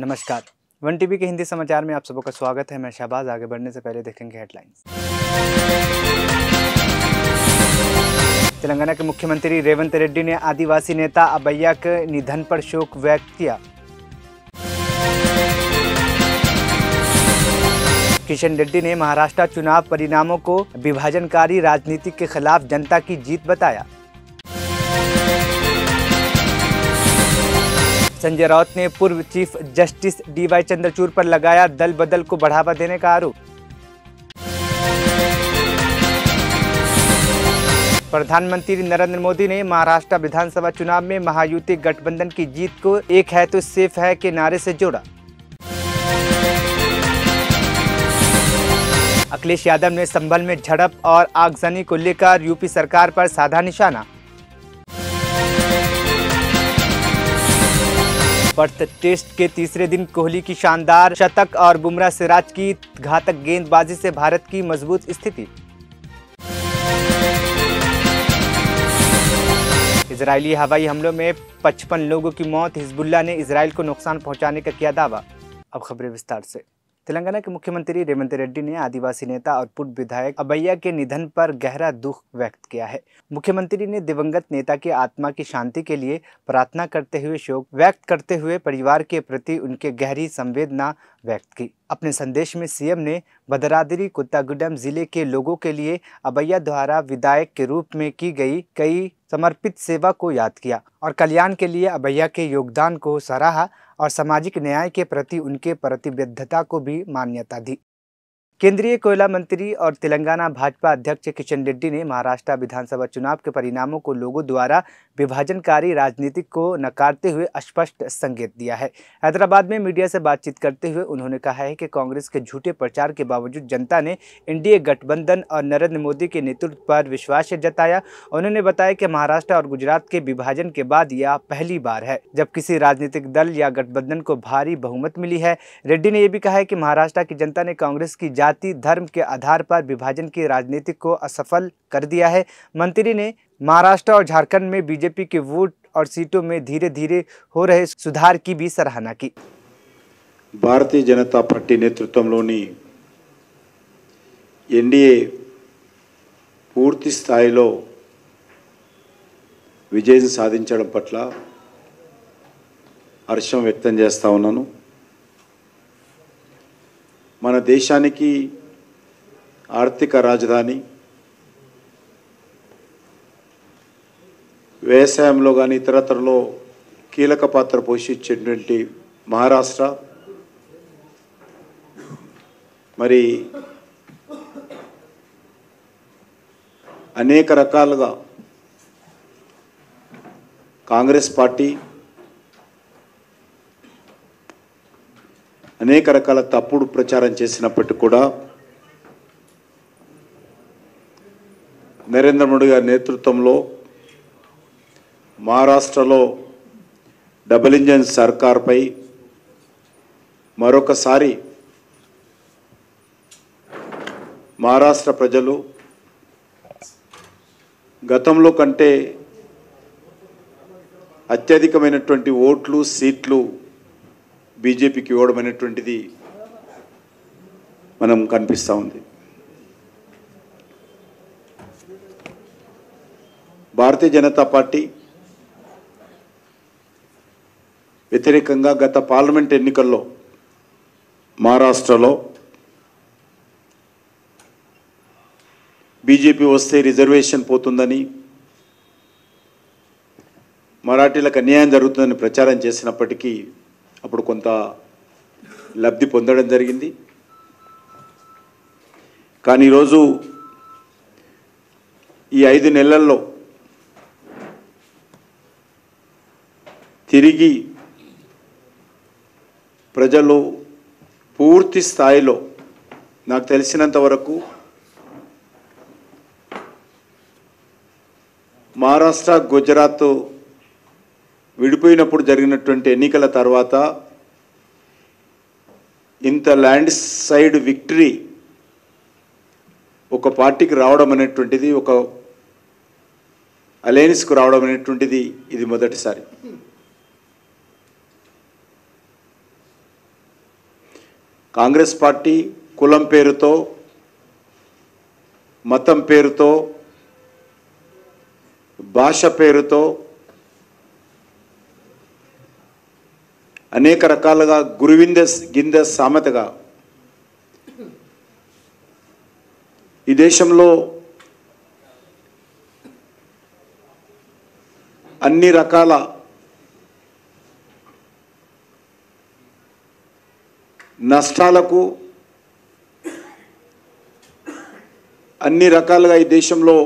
नमस्कार। One TV के हिंदी समाचार में आप सबका स्वागत है। मैं शहबाज। आगे बढ़ने से पहले देखेंगे हेडलाइंस। तेलंगाना के मुख्यमंत्री रेवंत रेड्डी ने आदिवासी नेता अबैया के निधन पर शोक व्यक्त किया। किशन रेड्डी ने महाराष्ट्र चुनाव परिणामों को विभाजनकारी राजनीति के खिलाफ जनता की जीत बताया। संजय राउत ने पूर्व चीफ जस्टिस DY चंद्रचूड़ पर लगाया दल बदल को बढ़ावा देने का आरोप। प्रधानमंत्री नरेंद्र मोदी ने महाराष्ट्र विधानसभा चुनाव में महायुति गठबंधन की जीत को एक है तो सेफ है के नारे से जोड़ा। अखिलेश यादव ने संभल में झड़प और आगजनी को लेकर यूपी सरकार पर साधा निशाना। पर्थ टेस्ट के तीसरे दिन कोहली की शानदार शतक और बुमराह सिराज की घातक गेंदबाजी से भारत की मजबूत स्थिति। इजरायली हवाई हमलों में 55 लोगों की मौत। हिजबुल्लाह ने इजराइल को नुकसान पहुंचाने का किया दावा। अब खबरें विस्तार से। तेलंगाना के मुख्यमंत्री रेवंत रेड्डी ने आदिवासी नेता और पूर्व विधायक अबैया के निधन पर गहरा दुख व्यक्त किया है। मुख्यमंत्री ने दिवंगत नेता की आत्मा की शांति के लिए प्रार्थना करते हुए शोक व्यक्त करते हुए परिवार के प्रति उनके गहरी संवेदना व्यक्त की। अपने संदेश में सीएम ने भद्राद्री कोत्तागुडम जिले के लोगों के लिए अबैया द्वारा विधायक के रूप में की गई कई समर्पित सेवा को याद किया और कल्याण के लिए अबैया के योगदान को सराहा और सामाजिक न्याय के प्रति उनके प्रतिबद्धता को भी मान्यता दी। केंद्रीय कोयला मंत्री और तेलंगाना भाजपा अध्यक्ष किशन रेड्डी ने महाराष्ट्र विधानसभा चुनाव के परिणामों को लोगों द्वारा विभाजनकारी राजनीति को नकारते हुए स्पष्ट संकेत दिया है। हैदराबाद में मीडिया से बातचीत करते हुए उन्होंने कहा है कि कांग्रेस के झूठे प्रचार के बावजूद जनता ने एनडीए गठबंधन और नरेंद्र मोदी के नेतृत्व पर विश्वास जताया। उन्होंने बताया कि महाराष्ट्र और गुजरात के विभाजन के बाद यह पहली बार है जब किसी राजनीतिक दल या गठबंधन को भारी बहुमत मिली है। रेड्डी ने यह भी कहा है कि महाराष्ट्र की जनता ने कांग्रेस की जाति धर्म के आधार पर विभाजन की राजनीति को असफल कर दिया है। मंत्री ने महाराष्ट्र और झारखंड में बीजेपी के वोट और सीटों में धीरे धीरे हो रहे सुधार की भी सराहना की। भारतीय जनता पार्टी नेतृत्वंलोनी एनडीए పూర్తి స్థాయిలో విజయం సాధించడం పట్ల హర్షం వ్యక్తం చేస్తా ఉన్నాను। మన దేశానికి ఆర్థిక రాజధాని, వ్యవసాయంలో కానీ ఇతరత్రలో కీలక పాత్ర పోషించేటువంటి మహారాష్ట్ర మరి అనేక రకాలుగా కాంగ్రెస్ పార్టీ అనేక రకాల తప్పుడు ప్రచారం చేసినప్పటికీ కూడా నరేంద్ర మోడీ గారి నేతృత్వంలో మహారాష్ట్రలో డబుల్ ఇంజన్ సర్కార్పై మరొకసారి మహారాష్ట్ర ప్రజలు గతంలో కంటే అత్యధికమైనటువంటి ఓట్లు సీట్లు బీజేపీకి ఇవ్వడం అనేటువంటిది మనం కనిపిస్తూ ఉంది। భారతీయ జనతా పార్టీ వ్యతిరేకంగా గత పార్లమెంట్ ఎన్నికల్లో మహారాష్ట్రలో బీజేపీ వస్తే రిజర్వేషన్ పోతుందని, మరాఠీలకు అన్యాయం జరుగుతుందని ప్రచారం చేసినప్పటికీ అప్పుడు కొంత లబ్ధి పొందడం జరిగింది। కానీ ఈరోజు ఈ 5 నెలల్లో తిరిగి ప్రజలు పూర్తి స్థాయిలో నాకు తెలిసినంత వరకు మహారాష్ట్ర గుజరాత్ విడిపోయినప్పుడు జరిగినటువంటి ఎన్నికల తర్వాత ఇంత ల్యాండ్ సైడ్ విక్టరీ ఒక పార్టీకి రావడం అనేటువంటిది, ఒక అలయన్స్కు రావడం అనేటువంటిది ఇది మొదటిసారి। కాంగ్రెస్ పార్టీ కులం పేరుతో, మతం పేరుతో, భాష పేరుతో అనేక రకాలుగా గిందె సామెతగా ఈ దేశంలో అన్ని రకాల నష్టాలకు, అన్ని రకాలుగా ఈ దేశంలో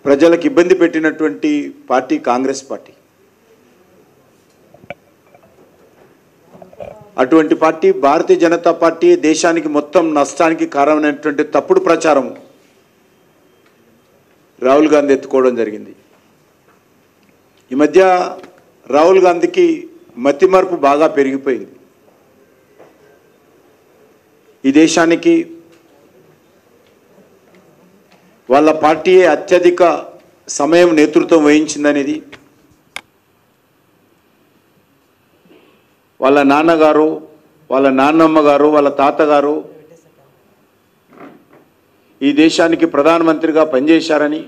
ప్రజలకు ఇబ్బంది పెట్టినటువంటి పార్టీ కాంగ్రెస్ పార్టీ. అటువంటి పార్టీ భారతీయ జనతా పార్టీ దేశానికి మొత్తం నష్టానికి కారణమైనటువంటి తప్పుడు ప్రచారం రాహుల్ గాంధీ ఎత్తుకోవడం జరిగింది. ఈ మధ్య రాహుల్ గాంధీకి మతిమరుపు బాగా పెరిగిపోయింది. ఈ దేశానికి వాళ్ళ పార్టీయే అత్యధిక సమయం నేతృత్వం వహించిందనేది, వాళ్ళ నాన్నగారు, వాళ్ళ నాన్నమ్మ గారు, వాళ్ళ తాతగారు ఈ దేశానికి ప్రధానమంత్రిగా పనిచేశారని,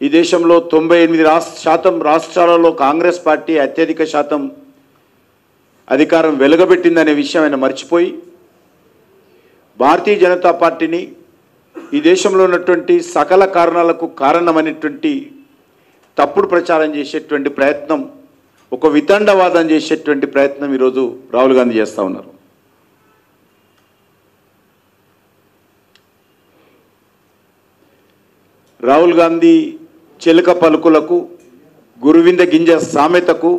ఈ దేశంలో 98% రాష్ట్రాలలో కాంగ్రెస్ పార్టీ అత్యధిక శాతం అధికారం వెలగబెట్టిందనే విషయం ఆయన మర్చిపోయి భారతీయ జనతా పార్టీని ఈ దేశంలో ఉన్నటువంటి సకల కారణాలకు కారణమైనటువంటి తప్పుడు ప్రచారం చేసేటువంటి ప్రయత్నం, ఒక వితండవాదం చేసేటువంటి ప్రయత్నం ఈరోజు రాహుల్ గాంధీ చేస్తూ ఉన్నారు. రాహుల్ గాంధీ చిలక పలుకులకు, గురువింద గింజ సామెతకు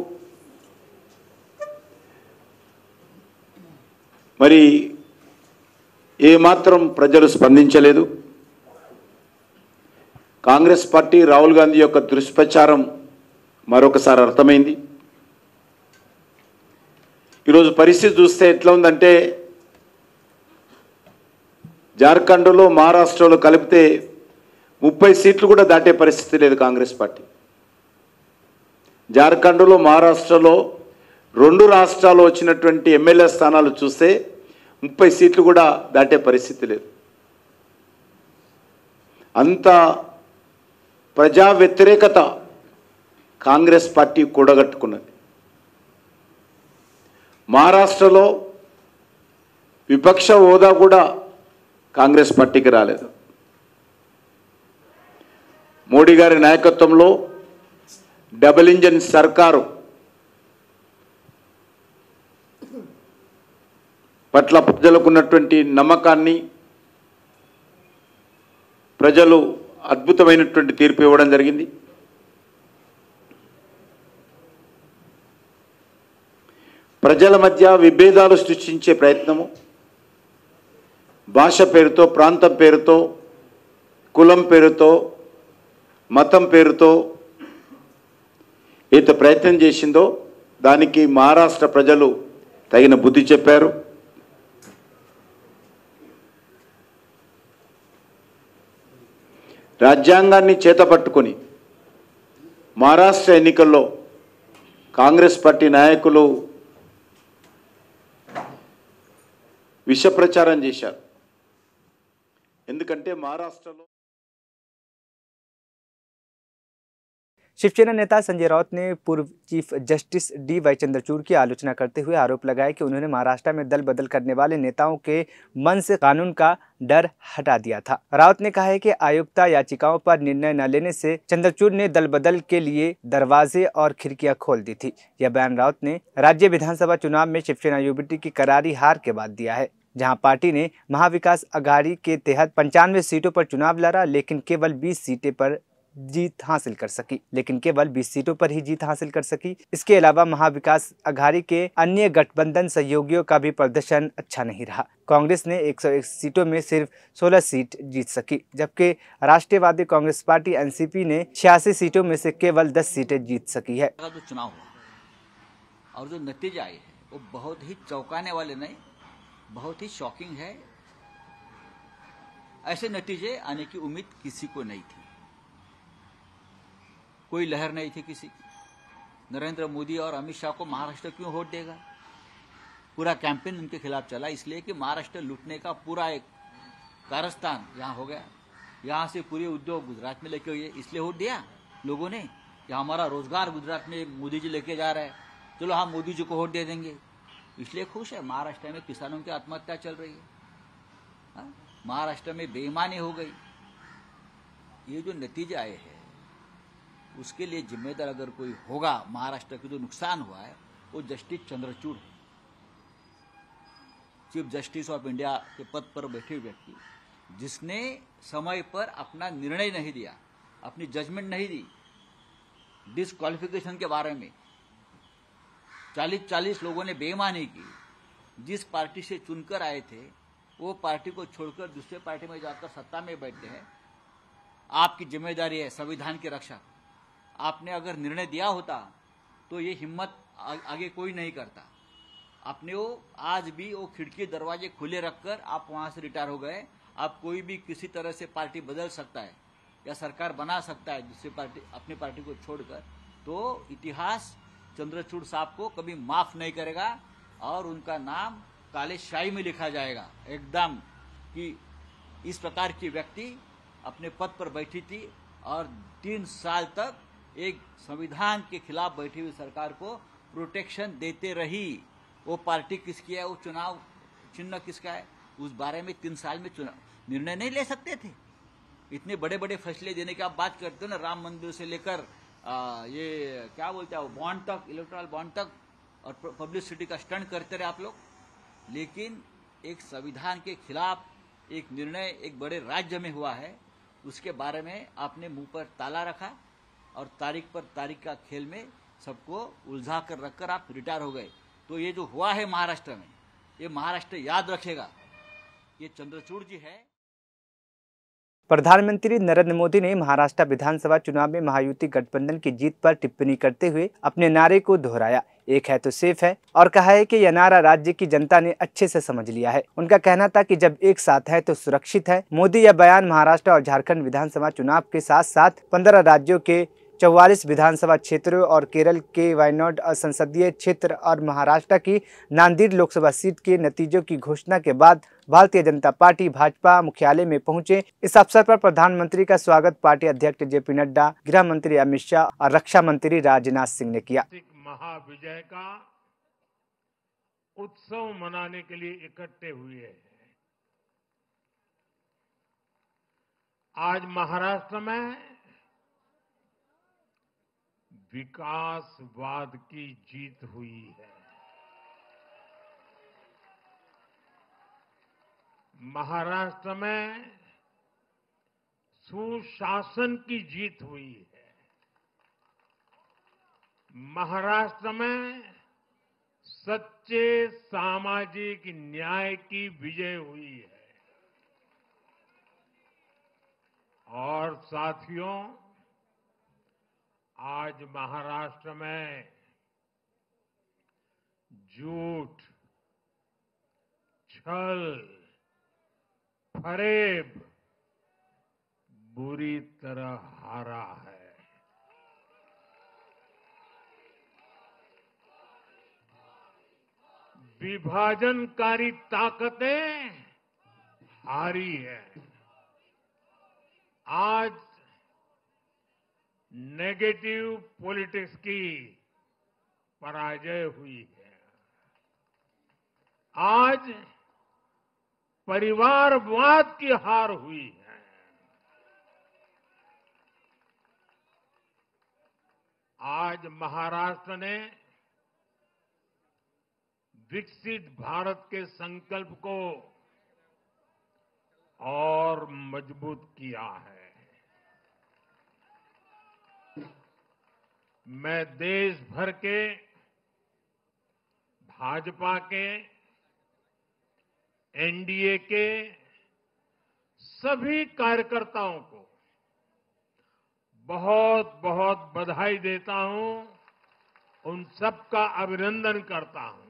మరి ఏమాత్రం ప్రజలు స్పందించలేదు. కాంగ్రెస్ పార్టీ రాహుల్ గాంధీ యొక్క దుష్ప్రచారం మరొకసారి అర్థమైంది. ఈరోజు పరిస్థితి చూస్తే ఎట్లా ఉందంటే, జార్ఖండ్లో, మహారాష్ట్రలో కలిపితే 30 సీట్లు కూడా దాటే పరిస్థితి లేదు కాంగ్రెస్ పార్టీ. జార్ఖండ్లో, మహారాష్ట్రలో 2 రాష్ట్రాల్లో వచ్చినటువంటి ఎమ్మెల్యే స్థానాలు చూస్తే 30 సీట్లు కూడా దాటే పరిస్థితి లేదు. అంత ప్రజా వ్యతిరేకత కాంగ్రెస్ పార్టీ కూడగట్టుకున్నది. మహారాష్ట్రలో విపక్ష హోదా కూడా కాంగ్రెస్ పార్టీకి రాలేదు. మోడీ గారి నాయకత్వంలో డబుల్ ఇంజన్ సర్కారు పట్ల ప్రజలకు ఉన్నటువంటి నమ్మకాన్ని ప్రజలు అద్భుతమైనటువంటి తీర్పు ఇవ్వడం జరిగింది. ప్రజల మధ్య విభేదాలు సృష్టించే ప్రయత్నము, భాష పేరుతో, ప్రాంతం పేరుతో, కులం పేరుతో, మతం పేరుతో ఏత ప్రయత్నం చేసిందో దానికి మహారాష్ట్ర ప్రజలు తగిన బుద్ధి చెప్పారు. రాజ్యాంగాన్ని చేతపట్టుకొని మహారాష్ట్ర ఎన్నికల్లో కాంగ్రెస్ పార్టీ నాయకులు విష ప్రచారం చేశారు. ఎందుకంటే महाराष्ट्र शिवसेना नेता संजय राउत ने पूर्व chief justice D Y Chandrachud की आलोचना करते हुए आरोप लगाया कि उन्होंने महाराष्ट्र में दल बदल करने वाले नेताओं के मन से कानून का डर हटा दिया था। राउत ने कहा है कि आयुक्ता याचिकाओं पर निर्णय न लेने से चंद्रचूड़ ने दल बदल के लिए दरवाजे और खिड़कियां खोल दी थी। यह बयान राउत ने राज्य विधानसभा चुनाव में शिवसेना यूबीटी की करारी हार के बाद दिया है, जहां पार्टी ने महाविकास अघाड़ी के तहत 95 सीटों पर चुनाव लड़ा, लेकिन केवल 20 सीटें पर जीत हासिल कर सकी। इसके अलावा महाविकास अघाड़ी के अन्य गठबंधन सहयोगियों का भी प्रदर्शन अच्छा नहीं रहा। कांग्रेस ने 101 सीटों में सिर्फ 16 सीट जीत सकी, जबकि राष्ट्रीयवादी कांग्रेस पार्टी एनसीपी ने 86 सीटों में से केवल 10 सीटें जीत सकी है। जो चुनाव हुआ और जो नतीजे आए हैं वो बहुत ही चौंकाने वाले नहीं, बहुत ही शॉकिंग है। ऐसे नतीजे आने की उम्मीद किसी को नहीं थी, कोई लहर नहीं थी किसी की। नरेंद्र मोदी और अमित शाह को महाराष्ट्र क्यों वोट देगा? पूरा कैंपेन उनके खिलाफ चला, इसलिए कि महाराष्ट्र लूटने का पूरा एक कारस्तान यहाँ हो गया। यहाँ से पूरे उद्योग गुजरात में लेके हुए, इसलिए वोट दिया लोगों ने कि हमारा रोजगार गुजरात में मोदी जी लेके जा रहे हैं, चलो हम मोदी जी को वोट दे देंगे, इसलिए खुश है। महाराष्ट्र में किसानों की आत्महत्या चल रही है, महाराष्ट्र में बेईमानी हो गई। ये जो नतीजे आए हैं उसके लिए जिम्मेदार अगर कोई होगा, महाराष्ट्र को जो नुकसान हुआ है वो जस्टिस चंद्रचूड़ है, चीफ जस्टिस ऑफ इंडिया के पद पर बैठे हुए व्यक्ति, जिसने समय पर अपना निर्णय नहीं दिया, अपनी जजमेंट नहीं दी डिस्क्वालिफिकेशन के बारे में। 40-40 लोगों ने बेईमानी की, जिस पार्टी से चुनकर आए थे वो पार्टी को छोड़कर दूसरे पार्टी में जाकर सत्ता में बैठते हैं। आपकी जिम्मेदारी है संविधान की रक्षा। आपने अगर निर्णय दिया होता तो ये हिम्मत आगे कोई नहीं करता। आपने वो आज भी वो खिड़की दरवाजे खुले रखकर आप वहां से रिटायर हो गए। आप कोई भी किसी तरह से पार्टी बदल सकता है या सरकार बना सकता है दूसरी पार्टी, अपनी पार्टी को छोड़कर, तो इतिहास चंद्रचूड़ साहब को कभी माफ नहीं करेगा और उनका नाम काले शाही में लिखा जाएगा एकदम, कि इस प्रकार की व्यक्ति अपने पद पर बैठी थी और 3 साल तक एक संविधान के खिलाफ बैठी हुई सरकार को प्रोटेक्शन देते रही। वो पार्टी किसकी है, वो चुनाव चिन्ह किसका है, उस बारे में 3 साल में निर्णय नहीं ले सकते थे। इतने बड़े बड़े फैसले देने की आप बात करते हो ना, राम मंदिर से लेकर ये क्या बोलते हैं वो बॉन्ड तक, इलेक्ट्रल बॉन्ड तक, और पब्लिसिटी का स्टंट करते रहे आप लोग। लेकिन एक संविधान के खिलाफ एक निर्णय एक बड़े राज्य में हुआ है, उसके बारे में आपने मुंह पर ताला रखा और तारीख पर तारीख का खेल में सबको उलझा कर रखकर आप रिटायर हो गए। तो ये जो हुआ है महाराष्ट्र में, ये महाराष्ट्र याद रखेगा, ये चंद्रचूड़ जी है। प्रधानमंत्री नरेंद्र मोदी ने महाराष्ट्र विधानसभा चुनाव में महायुति गठबंधन की जीत पर टिप्पणी करते हुए अपने नारे को दोहराया, एक है तो सेफ है, और कहा है कि यह नारा राज्य की जनता ने अच्छे से समझ लिया है। उनका कहना था कि जब एक साथ है तो सुरक्षित है। मोदी यह बयान महाराष्ट्र और झारखंड विधानसभा चुनाव के साथ साथ 15 राज्यों के 44 विधानसभा क्षेत्रों और केरल के वायनाड संसदीय क्षेत्र और महाराष्ट्र की नांदेड़ लोकसभा सीट के नतीजों की घोषणा के बाद भारतीय जनता पार्टी भाजपा मुख्यालय में पहुंचे। इस अवसर पर प्रधानमंत्री का स्वागत पार्टी अध्यक्ष जेपी नड्डा, गृह मंत्री अमित शाह और रक्षा मंत्री राजनाथ सिंह ने किया। महाविजय का उत्सव मनाने के लिए इकट्ठे हुए हैं। आज महाराष्ट्र में विकासवाद की जीत हुई है। महाराष्ट्र में सुशासन की जीत हुई है। महाराष्ट्र में सच्चे सामाजिक न्याय की विजय हुई है। और साथियों, आज महाराष्ट्र में झूठ, छल, फरेब बुरी तरह हारा है। विभाजनकारी ताकतें हारी है। आज नेगेटिव पॉलिटिक्स की पराजय हुई है। आज परिवारवाद की हार हुई है। आज महाराष्ट्र ने विकसित भारत के संकल्प को और मजबूत किया है। मैं देश भर के भाजपा के, एनडीए के सभी कार्यकर्ताओं को बहुत बहुत बधाई देता हूं, उन सबका अभिनंदन करता हूं।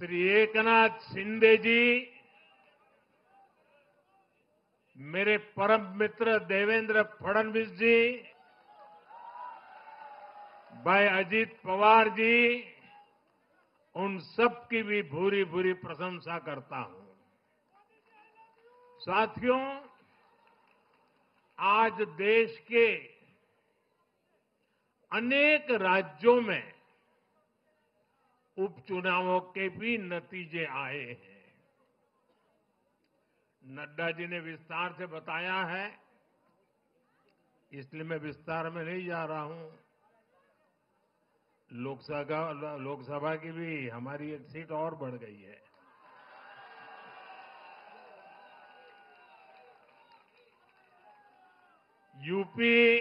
श्री एकनाथ शिंदे जी, मेरे परम मित्र देवेंद्र फडणवीस जी, भाई अजीत पवार जी, उन सब की भी भूरी भूरी प्रशंसा करता हूं। साथियों, आज देश के अनेक राज्यों में उपचुनावों के भी नतीजे आए हैं। नड्डा जी ने विस्तार से बताया है, इसलिए मैं विस्तार में नहीं जा रहा हूं। लोकसभा की भी हमारी एक सीट और बढ़ गई है। यूपी,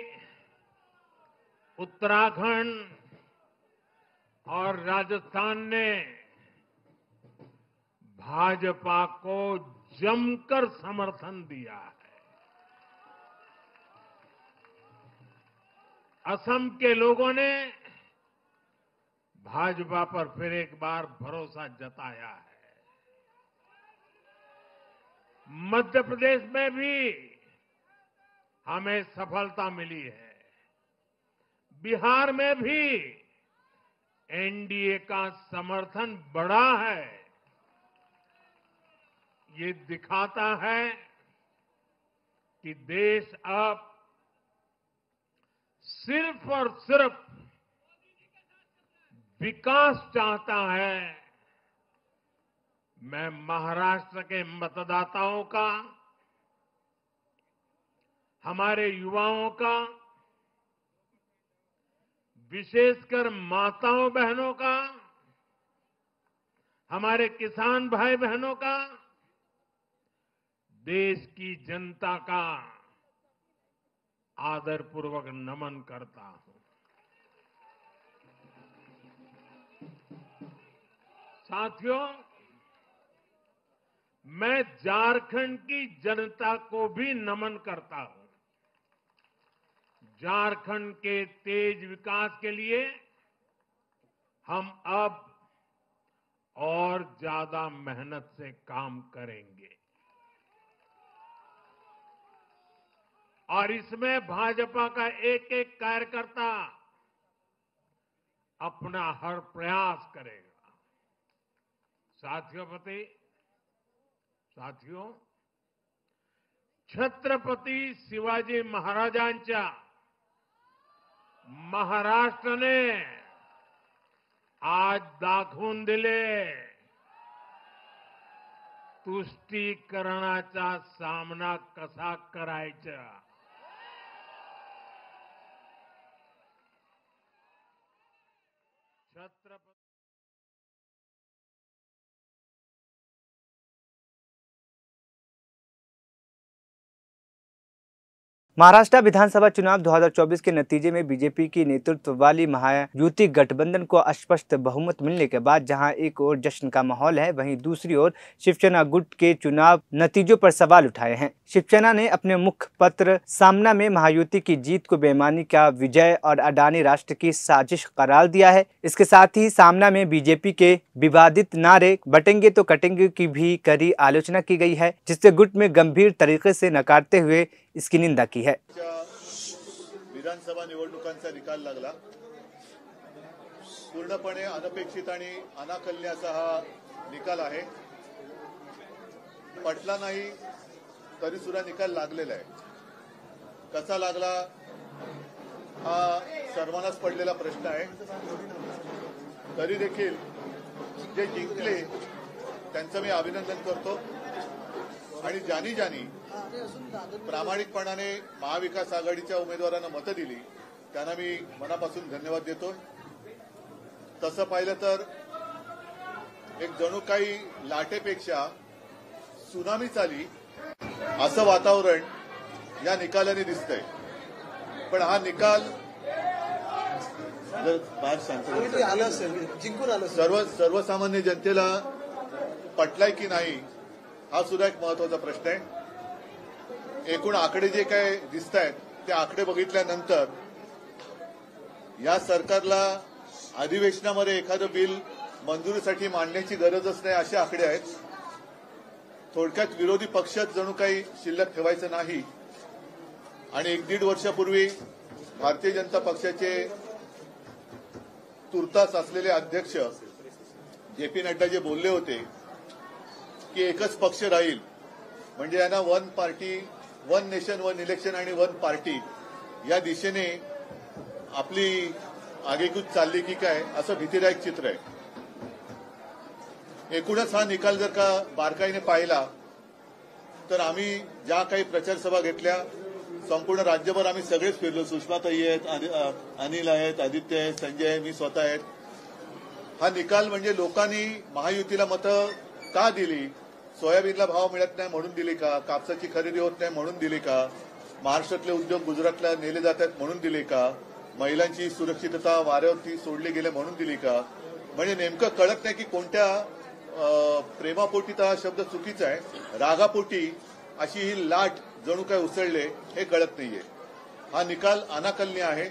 उत्तराखंड और राजस्थान ने भाजपा को जमकर समर्थन दिया है। असम के लोगों ने भाजपा पर फिर एक बार भरोसा जताया है। मध्य प्रदेश में भी हमें सफलता मिली है। बिहार में भी एनडीए का समर्थन बढ़ा है। ये दिखाता है कि देश अब सिर्फ और सिर्फ विकास चाहता है। मैं महाराष्ट्र के मतदाताओं का, हमारे युवाओं का, विशेषकर माताओं बहनों का, हमारे किसान भाई बहनों का, देश की जनता का आदरपूर्वक नमन करता हूं। साथियों, मैं झारखंड की जनता को भी नमन करता हूं। झारखंड के तेज विकास के लिए हम अब और ज्यादा मेहनत से काम करेंगे और इसमें भाजपा का एक एक कार्यकर्ता अपना हर प्रयास करेगा। साथियों, छत्रपती शिवाजी महाराजांच्या महाराष्ट्राने आज दाखवून दिले तुष्टीकरणाचा सामना कसा करायचा। छत्रपती महाराष्ट्र विधानसभा चुनाव 2024 के नतीजे में बीजेपी की नेतृत्व वाली महायुति गठबंधन को स्पष्ट बहुमत मिलने के बाद जहां एक ओर जश्न का माहौल है, वहीं दूसरी ओर शिवसेना गुट के चुनाव नतीजों पर सवाल उठाए हैं। शिवसेना ने अपने मुख्य पत्र सामना में महायुति की जीत को बेईमानी का विजय और अडानी राष्ट्र की साजिश करार दिया है। इसके साथ ही सामना में बीजेपी के विवादित नारे बटेंगे तो कटेंगे की भी कड़ी आलोचना की गई है, जिससे गुट में गंभीर तरीके से नकारते हुए इसकी निंदा की है। विधानसभा निवडणुकांचा निकाल लागला। पूर्णपणे अनपेक्षित आणि अनाकलनीचा हा निकाल आहे। पटला नाही तरी सुद्धा निकाल लागलेला आहे। कसा लागला हा सर्वांनाच पडलेला प्रश्न आहे। तरी देखील जे जिंकले त्यांचं मी अभिनंदन करतो आणि ज्यांनी प्रामाणिकपणाने महाविकास आघाडीच्या उमेदवारांना मतं दिली त्यांना मी मनापासून धन्यवाद देतो। तसं पाहिलं तर एक जणू काही लाटेपेक्षा सुनामीच आली असं वातावरण या निकालाने दिसतंय। पण हा निकाल सर्वसामान्य जनतेला पटलाय की नाही हा सुद्धा एक महत्वाचा प्रश्न आहे। एकूण आकडे जे काय दिसत आहेत ते आकडे बघितल्यानंतर या सरकारला अधिवेशनामध्ये एखादं बिल मंजुरीसाठी मांडण्याची गरजच नाही असे आकडे आहेत. थोडक्यात विरोधी पक्षात जणू काही शिल्लक ठेवायचं नाही. आणि 1-1.5 वर्षापूर्वी भारतीय जनता पक्षाचे तुर्तास असलेले अध्यक्ष जे.पी. नड्डा जे बोलले होते की एकच पक्ष राहील, म्हणजे यांना one party, one nation, one election आणि वन पार्टी या दिशेने आपली आगेकूच चालली की काय, असं भीतीदायक चित्र आहे. एकूणच हा निकाल जर का बारकाईने पाहिला तर आम्ही ज्या काही प्रचार सभा घेतल्या, संपूर्ण राज्यभर आम्ही सगळेच फिरलो. सुषमाताई आहेत, अनिल आहेत, आदित्य आहेत, संजय आहे, मी स्वतः आहेत. हा निकाल म्हणजे लोकांनी महायुतीला मतं का दिली? सोयाबीनला भाव मिळत नाही म्हणून दिली का? कापसाची खरेदी होत नाही म्हणून दिली का? महाराष्ट्रातले उद्योग गुजरातला नेले जात आहेत म्हणून दिले का? महिलांची सुरक्षितता वाऱ्यावरती सोडली गेले म्हणून दिली का? म्हणजे नेमकं कळत नाही की कोणत्या प्रेमापोटी तर हा शब्द चुकीचा आहे, रागापोटी अशी ही लाट जणू काय उसळले हे कळत नाहीये. हा निकाल अनाकलनीय आहे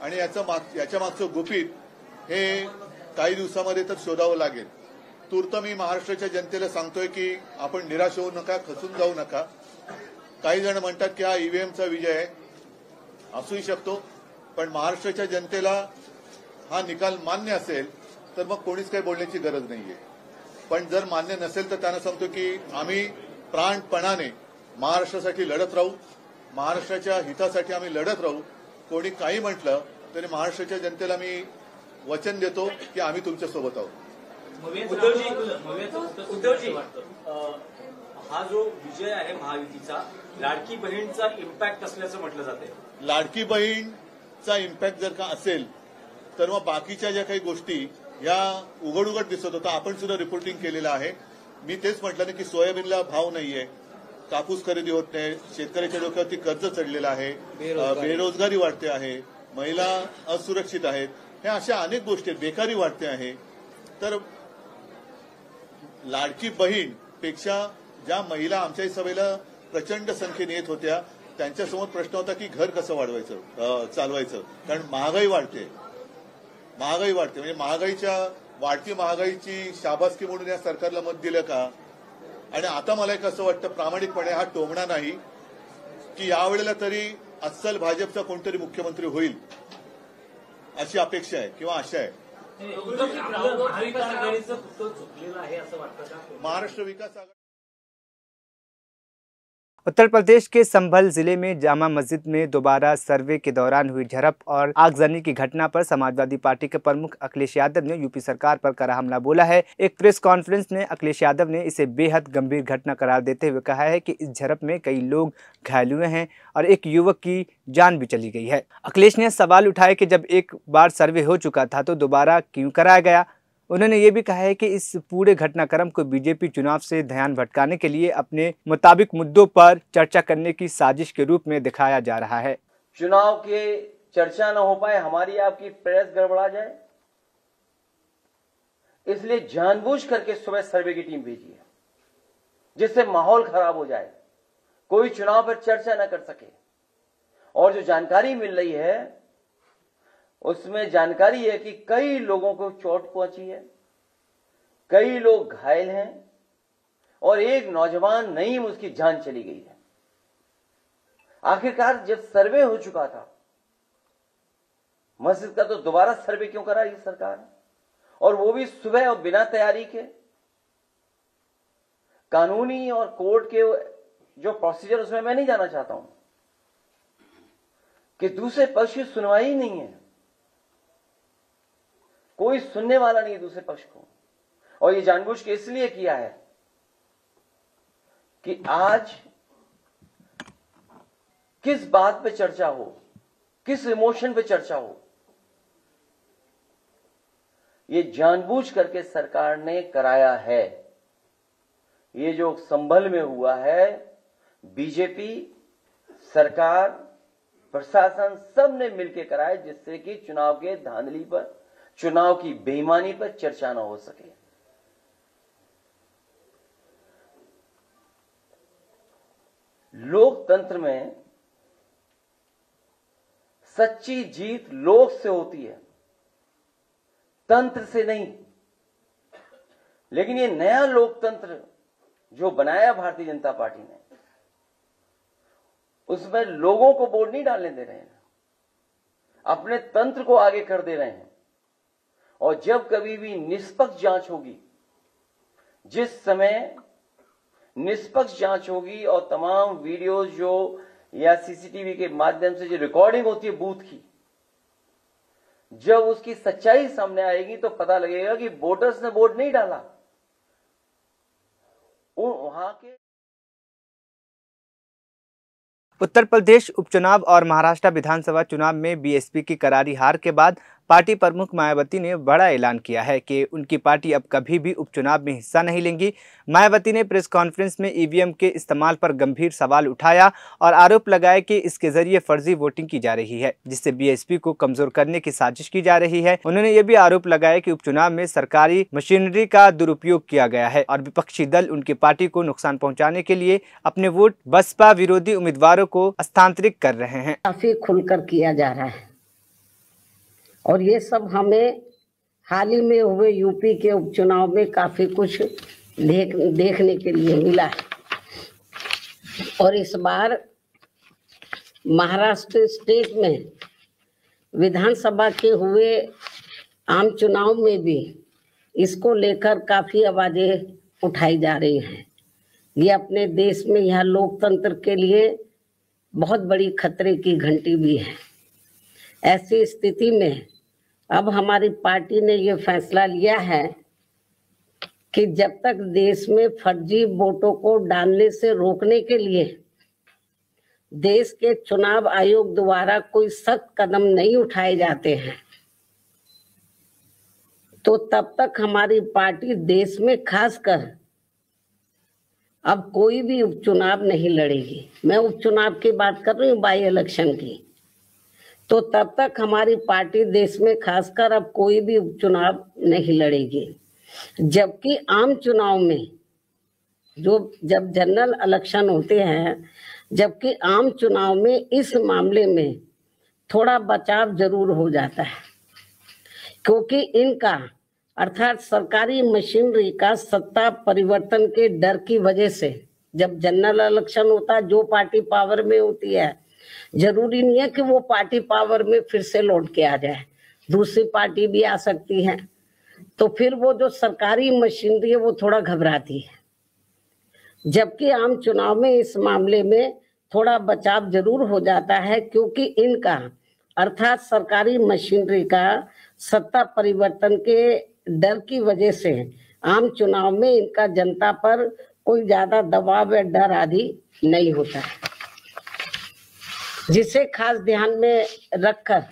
आणि याच्या मागचं गुपित हे काही दिवसामध्ये तर शोधावं लागेल. तूर्त मी महाराष्ट्राच्या जनतेला सांगतोय की आपण निराश होऊ नका, खचून जाऊ नका. काही जण म्हणतात की हा ईव्हीएमचा विजय आहे, असूही शकतो, पण महाराष्ट्राच्या जनतेला हा निकाल मान्य असेल तर मग कोणीच काही बोलण्याची गरज नाहीये. पण जर मान्य नसेल तर त्यांना सांगतो की आम्ही प्राणपणाने महाराष्ट्रासाठी लढत राहू, महाराष्ट्राच्या हितासाठी आम्ही लढत राहू. कोणी काही म्हटलं तरी महाराष्ट्राच्या जनतेला मी वचन देतो की आम्ही तुमच्यासोबत आहोत. उद्धवजी, हा जो विजय आहे महायुतीचा, लाडकी बहीणचा इम्पॅक्ट असल्याचं म्हटलं जाते. लाडकी बहीणचा इम्पॅक्ट जर का असेल तर मग बाकीच्या ज्या काही गोष्टी या उघड उघड दिसत होता, आपण सुद्धा रिपोर्टिंग केलेलं आहे. मी तेच म्हटलं ना की सोयाबीनला भाव नाहीये, कापूस खरेदी होत नाही, शेतकऱ्याच्या डोक्यावरती कर्ज चढलेलं आहे, बेरोजगारी वाढते आहे, महिला असुरक्षित आहेत, ह्या अशा अनेक गोष्टी आहेत, बेकारी वाढते आहे. तर लाडकी बहीण पेक्षा ज्या महिला आमच्याही सभेला प्रचंड संख्येने येत होत्या त्यांच्यासमोर प्रश्न होता की घर कसं वाढवायचं, चालवायचं. कारण महागाई वाढते म्हणजे वाढती महागाईची शाबासकी म्हणून या सरकारला मत दिलं का? आणि आता मला एक असं वाटतं प्रामाणिकपणे, हा टोमणा नाही, की यावेळेला तरी अस्सल भाजपचा कोणतरी मुख्यमंत्री होईल अशी अपेक्षा आहे किंवा आशा आहे. महाराष्ट्र विकास आघाडी. उत्तर प्रदेश के संभल जिले में जामा मस्जिद में दोबारा सर्वे के दौरान हुई झड़प और आगजनी की घटना पर समाजवादी पार्टी के प्रमुख अखिलेश यादव ने यूपी सरकार पर कड़ा हमला बोला है. एक प्रेस कॉन्फ्रेंस में अखिलेश यादव ने इसे बेहद गंभीर घटना करार देते हुए कहा है कि इस झड़प में कई लोग घायल हुए हैं और एक युवक की जान भी चली गई है. अखिलेश ने सवाल उठाया कि जब एक बार सर्वे हो चुका था तो दोबारा क्यों कराया गया. उन्होंने ये भी कहा है कि इस पूरे घटनाक्रम को बीजेपी चुनाव से ध्यान भटकाने के लिए अपने मुताबिक मुद्दों पर चर्चा करने की साजिश के रूप में दिखाया जा रहा है. चुनाव के चर्चा न हो पाए, हमारी आपकी प्रेस गड़बड़ा जाए, इसलिए जानबूझ करके सुबह सर्वे की टीम भेजी है जिससे माहौल खराब हो जाए, कोई चुनाव पर चर्चा न कर सके. और जो जानकारी मिल रही है उसमें जानकारी है कि कई लोगों को चोट पहुंची है, कई लोग घायल हैं और एक नौजवान नईम उसकी जान चली गई है. आखिरकार जब सर्वे हो चुका था मस्जिद का तो दोबारा सर्वे क्यों करा ये सरकार, और वो भी सुबह और बिना तैयारी के. कानूनी और कोर्ट के जो प्रोसीजर उसमें मैं नहीं जाना चाहता हूं कि दूसरे पक्ष की सुनवाई ही नहीं है, कोई सुनने वाला नहीं है दूसरे पक्ष को. और ये जानबूझ के इसलिए किया है कि आज किस बात पे चर्चा हो, किस इमोशन पे चर्चा हो, ये जानबूझ करके सरकार ने कराया है. ये जो संभल में हुआ है, बीजेपी सरकार प्रशासन सब ने मिलकर कराया जिससे कि चुनाव के धांधली पर, चुनाव की बेईमानी पर चर्चा न हो सके. लोकतंत्र में सच्ची जीत लोक से होती है, तंत्र से नहीं. लेकिन ये नया लोकतंत्र जो बनाया भारतीय जनता पार्टी ने, उसमें लोगों को वोट नहीं डालने दे रहे हैं, अपने तंत्र को आगे कर दे रहे हैं। और जब कभी भी निष्पक्ष जांच होगी, जिस समय निष्पक्ष जांच होगी और तमाम वीडियोस जो या सीसीटीवी के माध्यम से जो रिकॉर्डिंग होती है बूथ की, जब उसकी सच्चाई सामने आएगी तो पता लगेगा कि वोटर्स ने वोट नहीं डाला। वहां के उत्तर प्रदेश उपचुनाव और महाराष्ट्र विधानसभा चुनाव में बीएसपी की करारी हार के बाद पार्टी प्रमुख मायावती ने बड़ा ऐलान किया है कि उनकी पार्टी अब कभी भी उपचुनाव में हिस्सा नहीं लेंगी। मायावती ने प्रेस कॉन्फ्रेंस में ईवीएम के इस्तेमाल पर गंभीर सवाल उठाया और आरोप लगाया कि इसके जरिए फर्जी वोटिंग की जा रही है, जिससे बीएसपी को कमजोर करने की साजिश की जा रही है। उन्होंने ये भी आरोप लगाया कि उपचुनाव में सरकारी मशीनरी का दुरुपयोग किया गया है और विपक्षी दल उनकी पार्टी को नुकसान पहुँचाने के लिए अपने वोट बसपा विरोधी उम्मीदवारों को हस्तांतरित कर रहे हैं। काफी खुलकर किया जा रहा है और ये सब हमें हाल ही में हुए यूपी के उपचुनाव में काफी कुछ देखने के लिए मिला है। और इस बार महाराष्ट्र स्टेट में विधानसभा के हुए आम चुनाव में भी इसको लेकर काफी आवाजें उठाई जा रही हैं। ये अपने देश में यह लोकतंत्र के लिए बहुत बड़ी खतरे की घंटी भी है। ऐसी स्थिति में अब हमारी पार्टी ने ये फैसला लिया है कि जब तक देश में फर्जी वोटों को डालने से रोकने के लिए देश के चुनाव आयोग द्वारा कोई सख्त कदम नहीं उठाए जाते हैं, तो तब तक हमारी पार्टी देश में खासकर अब कोई भी उपचुनाव नहीं लड़ेगी। मैं उपचुनाव की बात कर रही हूँ, बाई इलेक्शन की। तो तब तक हमारी पार्टी देश में खासकर अब कोई भी उपचुनाव नहीं लड़ेगी। जबकि आम चुनाव में जब जनरल इलेक्शन होते हैं, जबकि आम चुनाव में इस मामले में थोड़ा बचाव जरूर हो जाता है, क्योंकि इनका अर्थात सरकारी मशीनरी का सत्ता परिवर्तन के डर की वजह से जब जनरल इलेक्शन होता है, जो पार्टी पावर में होती है, जरूरी नहीं है कि वो पार्टी पावर में फिर से लौट के आ जाए, दूसरी पार्टी भी आ सकती है। तो फिर वो जो सरकारी मशीनरी है वो थोड़ा घबराती है। जबकि आम चुनाव में इस मामले में थोड़ा बचाव जरूर हो जाता है, क्योंकि इनका अर्थात सरकारी मशीनरी का सत्ता परिवर्तन के डर की वजह से आम चुनाव में इनका जनता पर कोई ज्यादा दबाव या डर आदि नहीं होता है, जिसे खास ध्यान में रखकर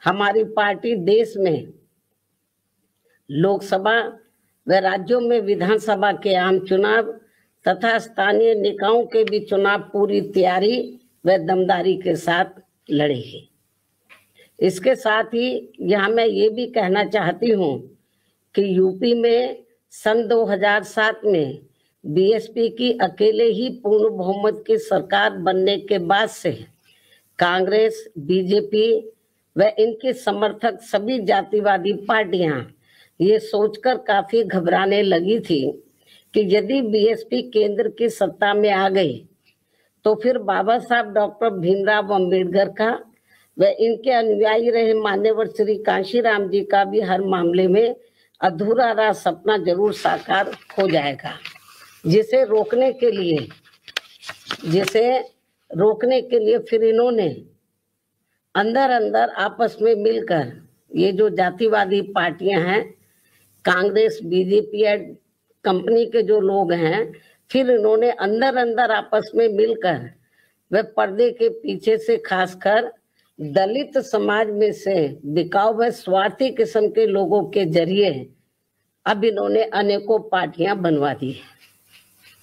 हमारी पार्टी देश में लोकसभा व राज्यों में विधानसभा के आम चुनाव तथा स्थानीय निकायों के भी चुनाव पूरी तैयारी व दमदारी के साथ लड़ेगी। इसके साथ ही यहाँ मैं ये भी कहना चाहती हूँ कि यूपी में सन 2007 में बीएसपी की अकेले ही पूर्ण बहुमत की सरकार बनने के बाद से कांग्रेस, बीजेपी व इनके समर्थक सभी जातिवादी पार्टियां ये सोचकर काफी घबराने लगी थी कि यदि बीएसपी केंद्र की सत्ता में आ गई तो फिर बाबा साहब डॉक्टर भीमराव अंबेडकर का व इनके अनुयायी रहे मान्यवर श्री कांशीराम जी का भी हर मामले में अधूरा रहा सपना जरूर साकार हो जाएगा। जिसे रोकने के लिए फिर इन्होंने अंदर अंदर आपस में मिलकर ये जो जातिवादी पार्टियां हैं, कांग्रेस, बीजेपी या कंपनी के जो लोग हैं, फिर इन्होंने अंदर अंदर आपस में मिलकर वे पर्दे के पीछे से खासकर दलित समाज में से बिकाऊ व स्वार्थी किस्म के लोगों के जरिए अब इन्होंने अनेकों पार्टियां बनवा दी है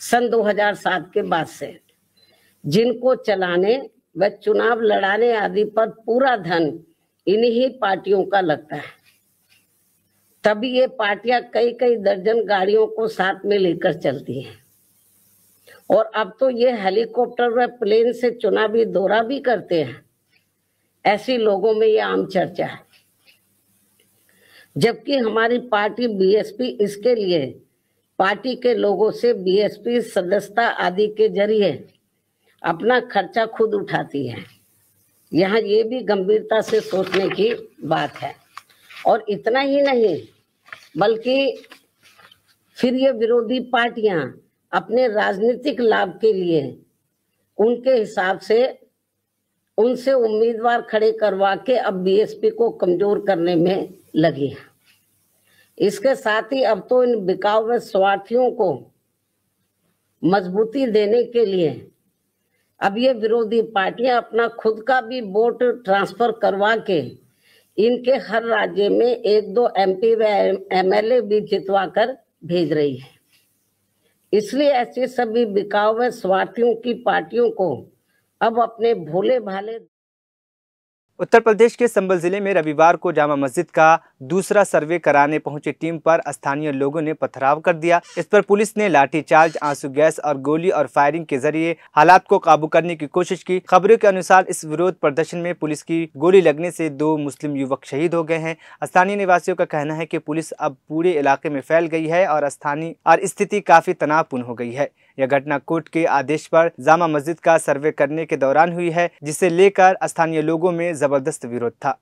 सन 2007 के बाद से, जिनको चलाने व चुनाव लड़ाने आदि पर पूरा धन इन्हीं पार्टियों का लगता है। तभी ये पार्टियां कई कई दर्जन गाड़ियों को साथ में लेकर चलती हैं और अब तो ये हेलीकॉप्टर व प्लेन से चुनावी दौरा भी करते हैं। ऐसी लोगों में ये आम चर्चा है। जबकि हमारी पार्टी बीएसपी इसके लिए पार्टी के लोगों से बीएसपी सदस्यता आदि के जरिए अपना खर्चा खुद उठाती है। यहाँ ये भी गंभीरता से सोचने की बात है। और इतना ही नहीं, बल्कि फिर ये विरोधी पार्टियां अपने राजनीतिक लाभ के लिए उनके हिसाब से उनसे उम्मीदवार खड़े करवा के अब बीएसपी को कमजोर करने में लगी है। इसके साथ ही अब तो इन बिकाऊ व स्वार्थियों को मजबूती देने के लिए अब ये विरोधी पार्टियां अपना खुद का भी वोट ट्रांसफर करवा के इनके हर राज्य में 1-2 एमपी व एमएलए भी जितवा कर भेज रही है। इसलिए ऐसे सभी बिकाऊ व स्वार्थियों की पार्टियों को अब अपने भोले भाले। उत्तर प्रदेश के संबल जिले में रविवार को जामा मस्जिद का दूसरा सर्वे कराने पहुंची टीम पर स्थानीय लोगों ने पथराव कर दिया। इस पर पुलिस ने लाठीचार्ज, आंसू गैस और गोली और फायरिंग के जरिए हालात को काबू करने की कोशिश की। खबरों के अनुसार इस विरोध प्रदर्शन में पुलिस की गोली लगने से 2 मुस्लिम युवक शहीद हो गए हैं। स्थानीय निवासियों का कहना है कि पुलिस अब पूरे इलाके में फैल गई है और स्थिति काफी तनावपूर्ण हो गई है। यह घटना कोर्ट के आदेश पर जामा मस्जिद का सर्वे करने के दौरान हुई है, जिसे लेकर स्थानीय लोगों में जबरदस्त विरोध था।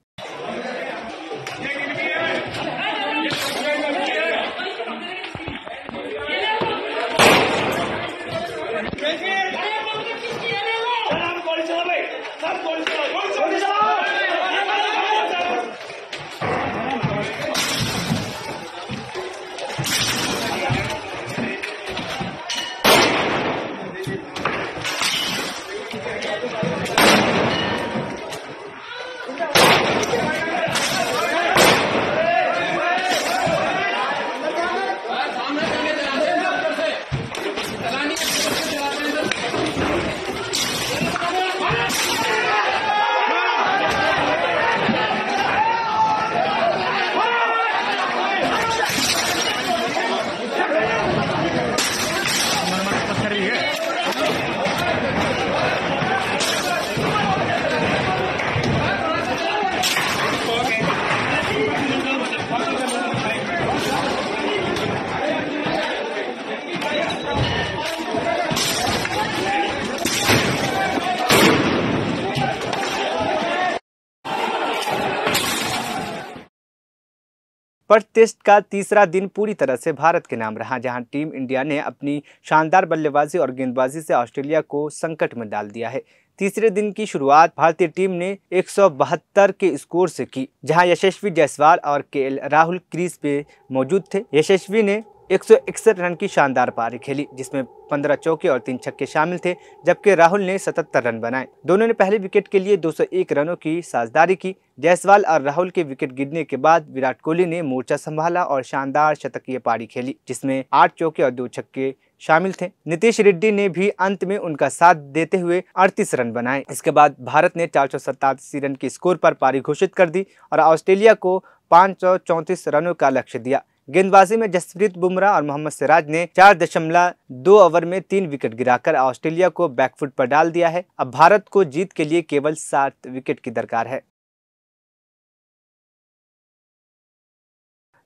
पर्थ टेस्ट का तीसरा दिन पूरी तरह से भारत के नाम रहा, जहां टीम इंडिया ने अपनी शानदार बल्लेबाजी और गेंदबाजी से ऑस्ट्रेलिया को संकट में डाल दिया है। तीसरे दिन की शुरुआत भारतीय टीम ने 172 के स्कोर से की, जहां यशस्वी जायसवाल और केएल राहुल क्रीज पे मौजूद थे। यशस्वी ने 161 रन की शानदार पारी खेली, जिसमें 15 चौके और 3 छक्के शामिल थे, जबकि राहुल ने 77 रन बनाए। दोनों ने पहले विकेट के लिए 201 रनों की साझेदारी की। जायसवाल और राहुल के विकेट गिरने के बाद विराट कोहली ने मोर्चा संभाला और शानदार शतकीय पारी खेली, जिसमें 8 चौके और 2 छक्के शामिल थे। नीतीश रेड्डी ने भी अंत में उनका साथ देते हुए 38 रन बनाए। इसके बाद भारत ने 487 रन के स्कोर पर पारी घोषित कर दी और ऑस्ट्रेलिया को 534 रनों का लक्ष्य दिया। गेंदबाजी में जसप्रीत बुमराह और मोहम्मद सिराज ने 4.2 ओवर में 3 विकेट गिराकर ऑस्ट्रेलिया को बैकफुट पर डाल दिया है। अब भारत को जीत के लिए केवल 7 विकेट की दरकार है।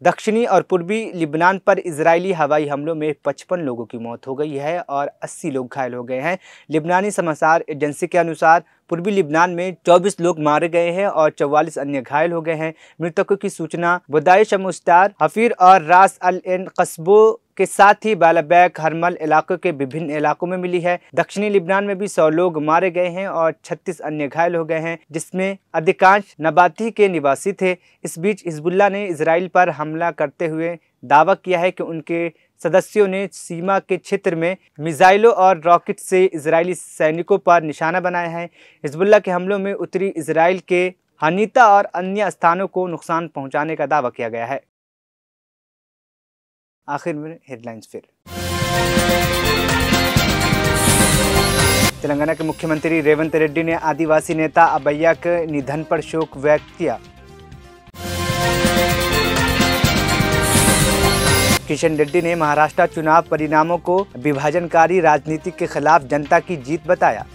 दक्षिणी और पूर्वी लिबनान पर इजरायली हवाई हमलों में 55 लोगों की मौत हो गई है और 80 लोग घायल हो गए हैं। लिबनानी समाचार एजेंसी के अनुसार पूर्वी लिबनान में 24 लोग मारे गए हैं और 44 अन्य घायल हो गए हैं। मृतकों की सूचना बुदाइश मुश्तार, हफीर और रास अल एन कस्बों के साथ ही बालाबैक हरमल इलाकों के विभिन्न इलाकों में मिली है। दक्षिणी लिबनान में भी 100 लोग मारे गए हैं और 36 अन्य घायल हो गए हैं, जिसमें अधिकांश नबाती के निवासी थे। इस बीच हिजबुल्लाह ने इजराइल पर हमला करते हुए दावा किया है कि उनके सदस्यों ने सीमा के क्षेत्र में मिसाइलों और रॉकेट से इजरायली सैनिकों पर निशाना बनाया है। हिजबुल्लाह के हमलों में उत्तरी इजराइल के हनीता और अन्य स्थानों को नुकसान पहुंचाने का दावा किया गया है। आखिर में हेडलाइंस फिर। तेलंगाना के मुख्यमंत्री रेवंत रेड्डी ने आदिवासी नेता अबैया के निधन पर शोक व्यक्त किया। किशन रेड्डी ने महाराष्ट्र चुनाव परिणामों को विभाजनकारी राजनीति के खिलाफ जनता की जीत बताया।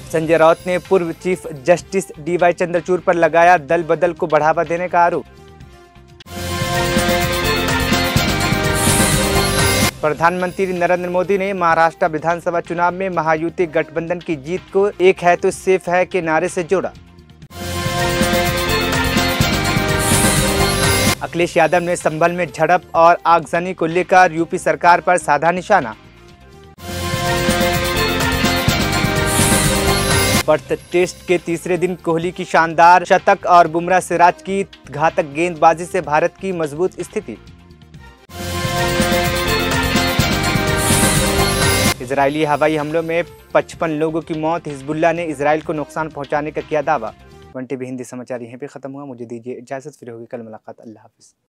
संजय राउत ने पूर्व चीफ जस्टिस DY चंद्रचूड़ पर लगाया दल बदल को बढ़ावा देने का आरोप। प्रधानमंत्री नरेंद्र मोदी ने महाराष्ट्र विधानसभा चुनाव में महायुति गठबंधन की जीत को एक है तो सेफ है के नारे से जोड़ा। अखिलेश यादव ने संभल में झड़प और आगजनी को लेकर यूपी सरकार पर साधा निशाना। पर्थ टेस्ट के तीसरे दिन कोहली की शानदार शतक और बुमराह सिराज की घातक गेंदबाजी से भारत की मजबूत स्थिति। इजरायली हवाई हमलों में 55 लोगों की मौत, हिजबुल्लाह ने इजराइल को नुकसान पहुंचाने का किया दावा। 1 TV हिंदी समाचार यहीं पे खत्म हुआ। मुझे दीजिए इजाजत, फिर होगी कल मुलाकात। अल्लाह हाफिज।